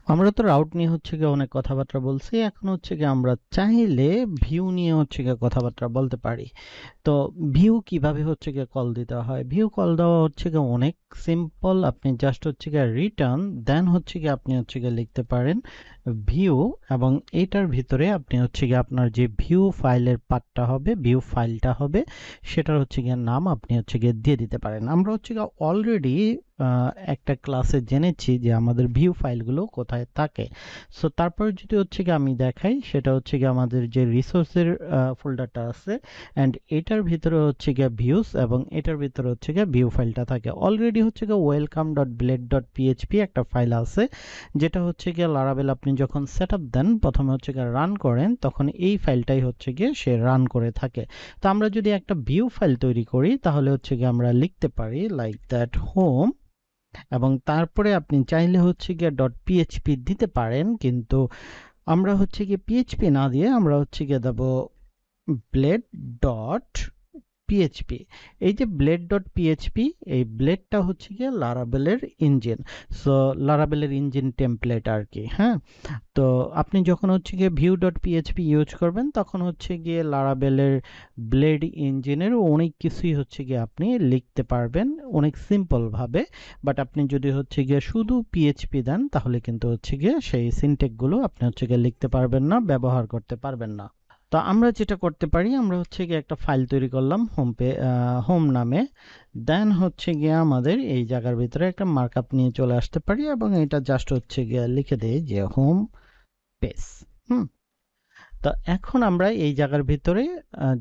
আমরা তো রাউট নিয়ে হচ্ছে গিয়ে অনেক কথাবার্তা বলছি। এখন হচ্ছে গিয়ে আমরা চাইলে ভিউ নিয়ে হচ্ছে গিয়ে কথাবার্তা বলতে পারি। তো ভিউ কিভাবে হচ্ছে গিয়ে কল দিতে হয়? ভিউ কল দেওয়া হচ্ছে গিয়ে অনেক সিম্পল। আপনি জাস্ট হচ্ছে গিয়ে রিটার্ন দেন হচ্ছে গিয়ে আপনি হচ্ছে গিয়ে লিখতে পারেন ভিউ, এবং এটার ভিতরে আপনি হচ্ছে গিয়ে আপনার যে ভিউ ফাইলের পার্টটা হবে, ভিউ ফাইলটা হবে, সেটার হচ্ছে গিয়ে নাম আপনি হচ্ছে গিয়ে দিয়ে দিতে পারেন। আমরা হচ্ছে গিয়ে অলরেডি একটা ক্লাসে জেনেছি যে আমাদের ভিউ ফাইলগুলো কোথায় থাকে। সো তারপর যদি হচ্ছে গিয়ে আমি দেখাই, সেটা হচ্ছে গিয়ে আমাদের যে রিসোর্সের ফোল্ডারটা আছে, অ্যান্ড এটার ভিতরে হচ্ছে গিয়ে ভিউস, এবং এটার ভিতরে হচ্ছে গিয়ে ভিউ ফাইলটা থাকে। অলরেডি হচ্ছে গিয়ে welcome dot blade dot PHP একটা ফাইল আছে, যেটা হচ্ছে গিয়ে লারাভেল আপনি যখন সেট আপ দেন, প্রথমে হচ্ছে গিয়ে রান করেন, তখন এই ফাইলটাই হচ্ছে গিয়ে সে রান করে থাকে। তো আমরা যদি একটা ভিউ ফাইল তৈরি করি, তাহলে হচ্ছে গিয়ে আমরা লিখতে পারি লাইক দ্যাট হোম, এবং তারপরে আপনি চাইলে হচ্ছে গিয়ে ডট পিএইচপি দিতে পারেন, কিন্তু আমরা হচ্ছে গিয়ে পিএইচপি না দিয়ে আমরা হচ্ছে গিয়ে দেবো ব্লেড ডট পিএইচপি। এই যে ব্লেড ডট পিএইচপি, এই ব্লেডটা হচ্ছে গিয়ে লারাবেলের ইঞ্জিন। সো লারাবেলের ইঞ্জিন টেমপ্লেট আর কি। হ্যাঁ, তো আপনি যখন হচ্ছে গিয়ে ভিউ ডট পিএইচপি ইউজ করবেন, তখন হচ্ছে গিয়ে লারাবেলের ব্লেড ইঞ্জিনের অনেক কিছুই হচ্ছে গিয়ে আপনি লিখতে পারবেন অনেক সিম্পল ভাবে। বাট আপনি যদি হচ্ছে গিয়ে শুধু পিএইচপি দেন, তাহলে কিন্তু হচ্ছে গিয়ে সেই সিনটেক্স গুলো আপনি হচ্ছে গিয়ে লিখতে পারবেন না, ব্যবহার করতে পারবেন না। তো আমরা যেটা করতে পারি, আমরা হচ্ছে গিয়ে একটা ফাইল তৈরি করলাম হোম নামে। দেন হচ্ছে গিয়ে আমাদের এই জায়গার ভিতরে একটা মার্কআপ নিয়ে চলে আসতে পারি, এবং এটা জাস্ট হচ্ছে গিয়ে লিখে দেই যে হোম পেজ। হুম, তো এখন আমরা এই জায়গার ভিতরে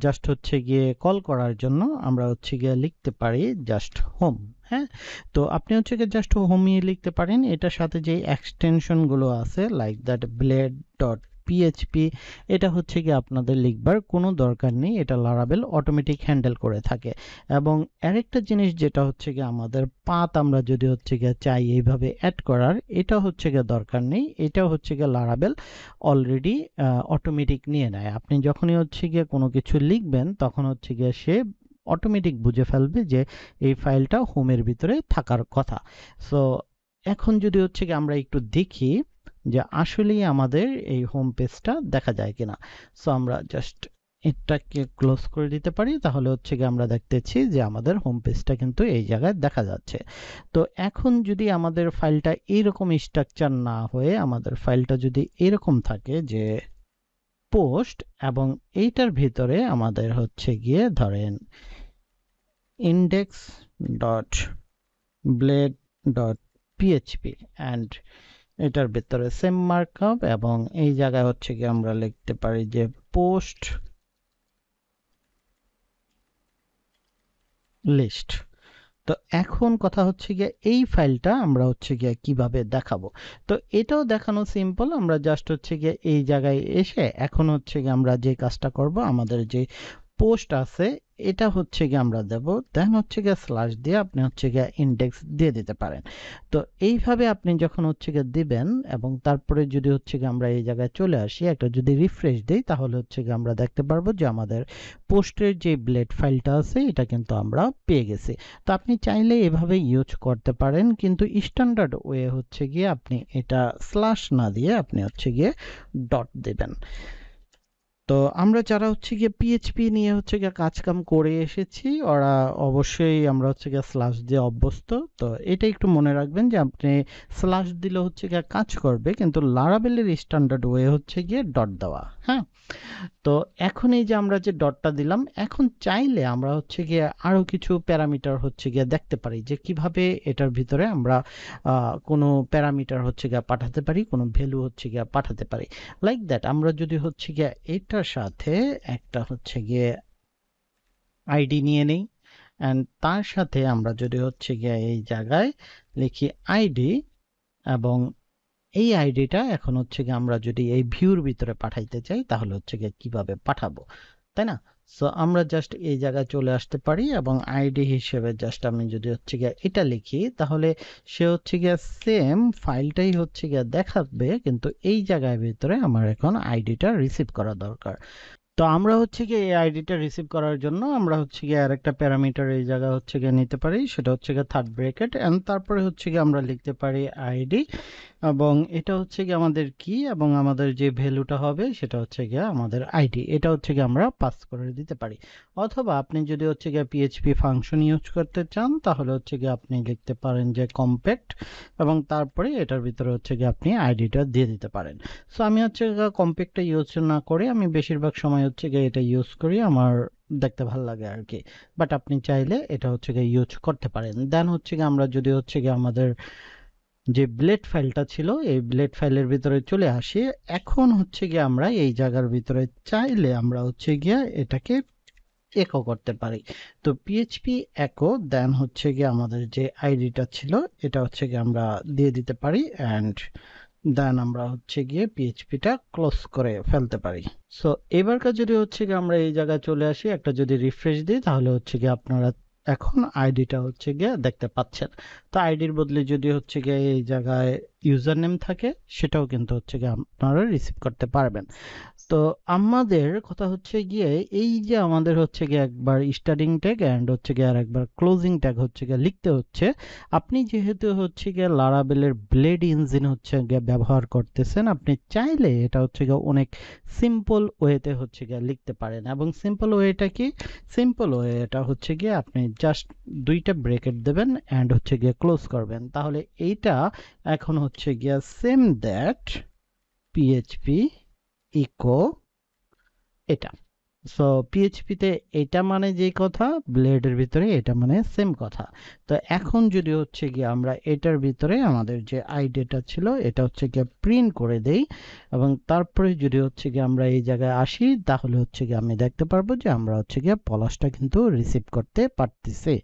জাস্ট হচ্ছে গিয়ে কল করার জন্য আমরা হচ্ছে গিয়ে লিখতে পারি জাস্ট হোম। হ্যাঁ, তো আপনি হচ্ছে গিয়ে জাস্ট হোমই লিখতে পারেন। এটার সাথে যে এক্সটেনশন গুলো আছে like that blade dot PHP, এটা হচ্ছে গিয়ে আপনাদের লিখবার কোনো দরকার নেই, এটা লারাবেল অটোমেটিক হ্যান্ডেল করে থাকে। এবং আরেকটা জিনিস যেটা হচ্ছে গিয়ে আমাদের পাথ আমরা যদি হচ্ছে গিয়ে চাই এইভাবে অ্যাড করার, এটা হচ্ছে গিয়ে দরকার নেই, এটা হচ্ছে গিয়ে লারাবেল অলরেডি অটোমেটিক নিয়ে নেয়। আপনি যখনই হচ্ছে গিয়ে কোনো কিছু লিখবেন, তখন হচ্ছে গিয়ে সে অটোমেটিক বুঝে ফেলবে যে এই ফাইলটা হোমের ভিতরে থাকার কথা। সো এখন যদি হচ্ছে গিয়ে আমরা একটু দেখি যে আসলেই আমাদের এই হোম পেজটা দেখা যায় কিনা। সো আমরা জাস্ট এটাকে ক্লোজ করে দিতে পারি, তাহলে হচ্ছে গিয়ে আমরা দেখতেছি যে আমাদের হোম পেজটা কিন্তু এই জায়গায় দেখা যাচ্ছে। তো এখন যদি আমাদের ফাইলটা এইরকম স্ট্রাকচার না হয়ে আমাদের ফাইলটা যদি এরকম থাকে যে পোস্ট, এবং এইটার ভিতরে আমাদের হচ্ছে গিয়ে ধরেন index dot blade dot PHP, and এটার ভিতরে সেম মার্কআপ, এবং এই জায়গায় হচ্ছে গিয়ে আমরা লিখতে পারি যে পোস্ট লিস্ট। তো এখন কথা হচ্ছে গিয়ে এই ফাইলটা আমরা হচ্ছে গিয়ে কিভাবে দেখাবো। তো এটাও দেখানো সিম্পল। আমরা জাস্ট হচ্ছে গিয়ে এই জায়গায় এসে এখন হচ্ছে গিয়ে আমরা যে কাজটা করব, আমাদের যে পোস্ট আছে এটা হচ্ছে গিয়ে আমরা দেব, দেন হচ্ছে গিয়ে স্ল্যাশ দিয়ে আপনি হচ্ছে গিয়ে ইন্ডেক্স দিয়ে দিতে পারেন। তো এইভাবে আপনি যখন হচ্ছে গিয়ে দিবেন, এবং তারপরে যদি হচ্ছে গিয়ে আমরা এই জায়গায় চলে আসি, একটা যদি রিফ্রেশ দেই, তাহলে হচ্ছে গিয়ে আমরা দেখতে পারবো যে আমাদের পোস্টের যে ব্লেড ফাইলটা আছে এটা কিন্তু আমরা পেয়ে গেছি। তো আপনি চাইলে এভাবে ইউজ করতে পারেন, কিন্তু স্ট্যান্ডার্ড ওয়ে হচ্ছে গিয়ে আপনি এটা স্ল্যাশ না দিয়ে আপনি হচ্ছে গিয়ে ডট দেবেন। তো আমরা যারা হচ্ছে গিয়ে পিএইচপি নিয়ে হচ্ছে গিয়ে কাজ কাম করে এসেছি, ওরা অবশ্যই আমরা হচ্ছে গিয়ে স্ল্যাশ দিয়ে অভ্যস্ত। তো এটা একটু মনে রাখবেন যে আপনি স্ল্যাশ দিলে হচ্ছে গিয়ে কাজ করবে, কিন্তু লারাবেলের স্ট্যান্ডার্ড ওয়ে হচ্ছে গিয়ে ডট দেওয়া। হ্যাঁ, তো এখন এই যে আমরা যে ডটটা দিলাম, এখন চাইলে আমরা হচ্ছে গিয়ে আরো কিছু প্যারামিটার হচ্ছে গিয়ে দেখতে পারি যে কিভাবে এটার ভিতরে আমরা কোনো প্যারামিটার হচ্ছে গিয়ে পাঠাতে পারি, কোনো ভ্যালু হচ্ছে গিয়ে পাঠাতে পারি। লাইক দ্যাট আমরা যদি হচ্ছে গিয়ে এটার সাথে একটা হচ্ছে গিয়ে আইডি নিয়ে নেই, অ্যান্ড তার সাথে আমরা যদি হচ্ছে গিয়ে এই জায়গায় লিখি আইডি, এবং এই আইডিটা এখন হচ্ছে গিয়ে আমরা যদি এই ভিউর ভিতরে পাঠাইতে চাই, তাহলে হচ্ছে গিয়ে কিভাবে পাঠাবো, তাই না? সো আমরা জাস্ট এই জায়গায় চলে আসতে পারি, এবং আইডি হিসেবে জাস্ট আমি যদি হচ্ছে গিয়ে এটা লিখি, তাহলে সে হচ্ছে গিয়ে সেম ফাইলটাই হচ্ছে গিয়ে দেখাবে, কিন্তু এই জায়গার ভিতরে আমার এখন আইডিটা রিসিভ করা দরকার। তো আমরা হচ্ছে গিয়ে এই আইডিটা রিসিভ করার জন্য আমরা হচ্ছে গিয়ে আরেকটা প্যারামিটার এই জায়গা হচ্ছে গিয়ে নিতে পারি, সেটা হচ্ছে গিয়ে থার্ড ব্র্যাকেট, এন্ড তারপরে হচ্ছে গিয়ে আমরা লিখতে পারি আইডি, এবং এটা হচ্ছে গিয়ে আমাদের কি, এবং আমাদের যে ভ্যালুটা হবে সেটা হচ্ছে গিয়ে আমাদের আইডি। এটা হচ্ছে গিয়ে আমরা পাস করে দিতে পারি। অথবা আপনি যদি হচ্ছে গিয়ে পিএইচপি ফাংশন ইউজ করতে চান তাহলে হচ্ছে গিয়ে আপনি লিখতে পারেন যে কম্প্যাক্ট, এবং তারপরে এটার ভিতরে হচ্ছে গিয়ে আপনি আইডিটা দিয়ে দিতে পারেন। সো আমি হচ্ছে গিয়ে কম্প্যাক্টটা ইউজ না করে আমি বেশিরভাগ সময় হচ্ছে গিয়ে এটা ইউজ করি, আমার দেখতে ভালো লাগে আর কি। বাট আপনি চাইলে এটা হচ্ছে গিয়ে ইউজ করতে পারেন। দেন হচ্ছে গিয়ে আমরা যদি হচ্ছে গিয়ে আমাদের যে ব্লেড ফাইলটা ছিল এই ব্লেড ফাইলের ভিতরে চলে আসি। এখন হচ্ছে গিয়ে আমরা এই জায়গার ভিতরে চাইলে আমরা হচ্ছে গিয়ে এটাকে একো করতে পারি। তো পিএইচপি একো, দেন হচ্ছে গিয়ে আমাদের যে আইডিটা ছিল এটা হচ্ছে গিয়ে আমরা দিয়ে দিতে পারি, অ্যান্ড দেন আমরা হচ্ছে গিয়ে পিএইচপিটা ক্লোজ করে ফেলতে পারি। সো এবারকার যদি হচ্ছে গিয়ে আমরা এই জায়গায় চলে আসি, একটা যদি রিফ্রেশ দিই তাহলে হচ্ছে গিয়ে আপনারা এখন আইডিটা হচ্ছে গিয়ে দেখতে পাচ্ছেন। তো আইডির বদলে যদি হচ্ছে গিয়ে এই জায়গায় ইউজার নেম থাকে সেটাও কিন্তু হচ্ছে গিয়ে আপনারা রিসিভ করতে পারবেন। তো আমাদের কথা হচ্ছে গিয়ে এই যে আমাদের হচ্ছে গিয়ে একবার স্টার্টিং ট্যাগ এন্ড হচ্ছে গিয়ে আর একবার ক্লোজিং ট্যাগ হচ্ছে গিয়ে লিখতে হচ্ছে। আপনি যেহেতু হচ্ছে গিয়ে লারাবেলের ব্লেড ইঞ্জিন হচ্ছে গিয়ে ব্যবহার করতেছেন, আপনি চাইলে এটা হচ্ছে গিয়ে অনেক সিম্পল ওয়েতে হচ্ছে গিয়ে লিখতে পারেন। এবং সিম্পল ওয়েটা কি? সিম্পল ওয়ে এটা হচ্ছে গিয়ে আপনি জাস্ট দুইটা ব্রেকেট দেবেন এন্ড হচ্ছে গিয়ে ক্লোজ করবেন, তাহলে এইটা এখন হচ্ছে গিয়ে সেম দ্যাট পিএইচপি ইকো এটা। সো পিএইচপিতে এটা মানে যেই কথা, ব্লেডের ভিতরে এটা মানে সেম কথা। তো এখন যদি হচ্ছে গিয়ে আমরা এটার ভিতরে আমাদের যে আইডিটা ছিল এটা হচ্ছে গিয়ে প্রিন্ট করে দেই, এবং তারপরে যদি হচ্ছে গিয়ে আমরা এই জায়গায় আসি তাহলে হচ্ছে গিয়ে আমি দেখতে পারবো যে আমরা হচ্ছে গিয়ে পলাশটা কিন্তু রিসিভ করতে পারতেছি।